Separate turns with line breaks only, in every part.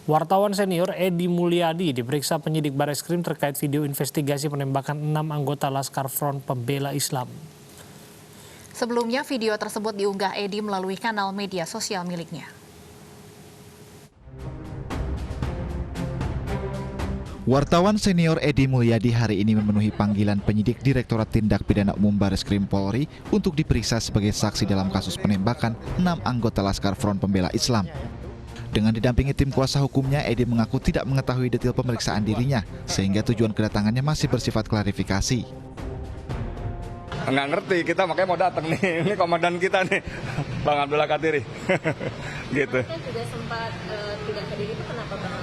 Wartawan senior Edi Mulyadi diperiksa penyidik Bareskrim terkait video investigasi penembakan 6 anggota Laskar Front Pembela Islam.
Sebelumnya video tersebut diunggah Edi melalui kanal media sosial miliknya.
Wartawan senior Edi Mulyadi hari ini memenuhi panggilan penyidik Direktorat Tindak Pidana Umum Bareskrim Polri untuk diperiksa sebagai saksi dalam kasus penembakan 6 anggota Laskar Front Pembela Islam. Dengan didampingi tim kuasa hukumnya, Edi mengaku tidak mengetahui detail pemeriksaan dirinya, sehingga tujuan kedatangannya masih bersifat klarifikasi.
Nggak ngerti, kita makanya mau datang nih, ini komandan kita nih, Bang Abdullah Katiri. Gitu.
Kan juga sempat tidak hadir, itu kenapa Bang?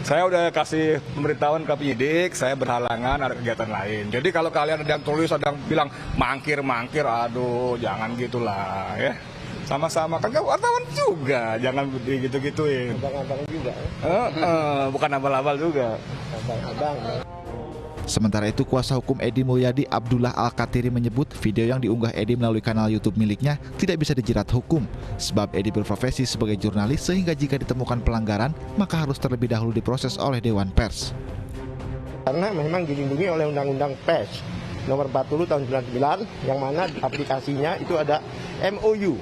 Saya udah kasih pemberitahuan ke penyidik, saya berhalangan ada kegiatan lain. Jadi kalau kalian ada yang tulis, ada yang bilang mangkir, aduh jangan gitulah ya. Sama-sama, kan wartawan juga, jangan gitu-gituin.
Abang-abang juga.
Bukan abal-abal juga.
Abang-abang.
Sementara itu, kuasa hukum Edi Mulyadi Abdullah Al-Katiri menyebut video yang diunggah Edi melalui kanal YouTube miliknya tidak bisa dijerat hukum, sebab Edi berprofesi sebagai jurnalis sehingga jika ditemukan pelanggaran, maka harus terlebih dahulu diproses oleh Dewan Pers.
Karena memang dilindungi oleh Undang-Undang Pers nomor 40 tahun 99 yang mana aplikasinya itu ada MOU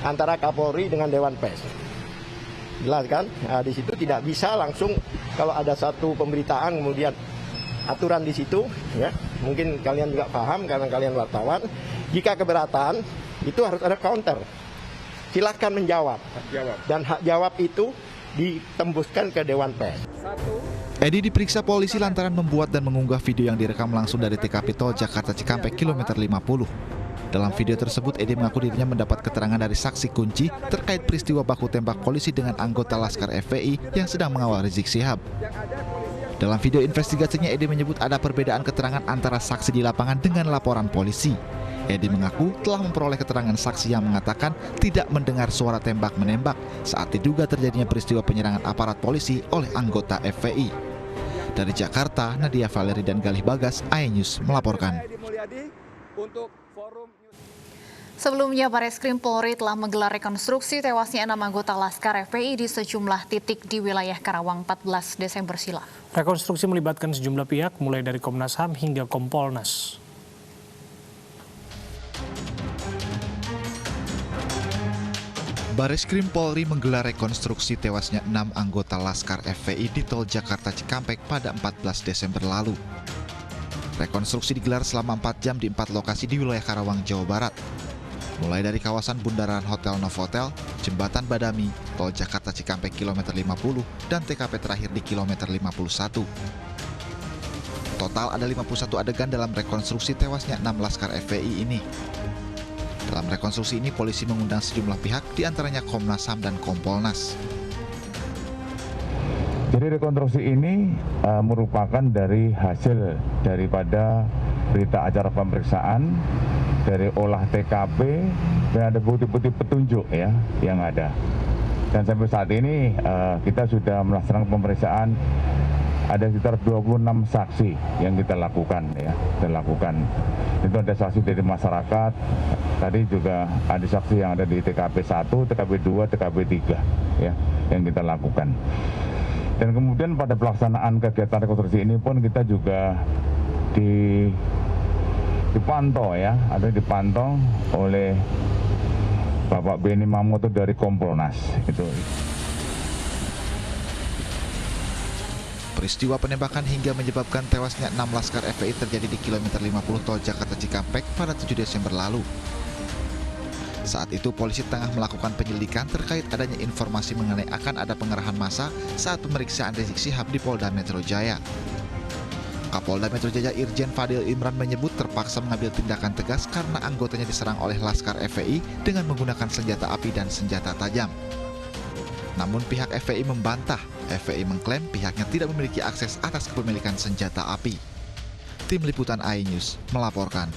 antara Kapolri dengan Dewan Pers. Jelas kan? Nah, di situ tidak bisa langsung kalau ada satu pemberitaan kemudian aturan di situ, ya mungkin kalian juga paham karena kalian wartawan. Jika keberatan itu harus ada counter. Silakan menjawab. Dan hak jawab itu ditembuskan ke Dewan Pers.
Edi diperiksa polisi lantaran membuat dan mengunggah video yang direkam langsung dari TKP Tol Jakarta Cikampek kilometer 50. Dalam video tersebut, Edi mengaku dirinya mendapat keterangan dari saksi kunci terkait peristiwa baku tembak polisi dengan anggota Laskar FPI yang sedang mengawal Rizik Syihab. Dalam video investigasinya, Edi menyebut ada perbedaan keterangan antara saksi di lapangan dengan laporan polisi. Edi mengaku telah memperoleh keterangan saksi yang mengatakan tidak mendengar suara tembak-menembak saat diduga terjadinya peristiwa penyerangan aparat polisi oleh anggota FPI. Dari Jakarta, Nadia Valeri dan Galih Bagas, iNews melaporkan.
Sebelumnya, Bareskrim Polri telah menggelar rekonstruksi tewasnya 6 anggota Laskar FPI di sejumlah titik di wilayah Karawang 14 Desember silam.
Rekonstruksi melibatkan sejumlah pihak, mulai dari Komnas HAM hingga Kompolnas.
Bareskrim Polri menggelar rekonstruksi tewasnya 6 anggota Laskar FPI di Tol Jakarta Cikampek pada 14 Desember lalu. Rekonstruksi digelar selama 4 jam di 4 lokasi di wilayah Karawang, Jawa Barat. Mulai dari kawasan bundaran Hotel Novotel, Jembatan Badami, Tol Jakarta Cikampek kilometer 50, dan TKP terakhir di kilometer 51. Total ada 51 adegan dalam rekonstruksi tewasnya 6 Laskar FPI ini. Dalam rekonstruksi ini, polisi mengundang sejumlah pihak, diantaranya Komnas HAM dan Kompolnas.
Jadi rekonstruksi ini merupakan dari hasil daripada berita acara pemeriksaan, dari olah TKP, dan ada bukti-bukti petunjuk ya yang ada. Dan sampai saat ini kita sudah melaksanakan pemeriksaan ada sekitar 26 saksi yang kita lakukan ya. Itu ada saksi dari masyarakat, tadi juga ada saksi yang ada di TKP 1, TKP 2, TKP 3 ya yang kita lakukan. Dan kemudian pada pelaksanaan kegiatan rekonstruksi ini pun kita juga dipantau ya, ada dipantau oleh Bapak Beni Mamoto dari Kompolnas itu.
Peristiwa penembakan hingga menyebabkan tewasnya 6 Laskar FPI terjadi di kilometer 50 Tol Jakarta Cikampek pada 7 Desember lalu. Saat itu polisi tengah melakukan penyelidikan terkait adanya informasi mengenai akan ada pengerahan massa saat pemeriksaan Rizik Syihab di Polda Metro Jaya. Kapolda Metro Jaya Irjen Fadil Imran menyebut terpaksa mengambil tindakan tegas karena anggotanya diserang oleh Laskar FPI dengan menggunakan senjata api dan senjata tajam. Namun pihak FPI membantah. FPI mengklaim pihaknya tidak memiliki akses atas kepemilikan senjata api. Tim Liputan iNews melaporkan.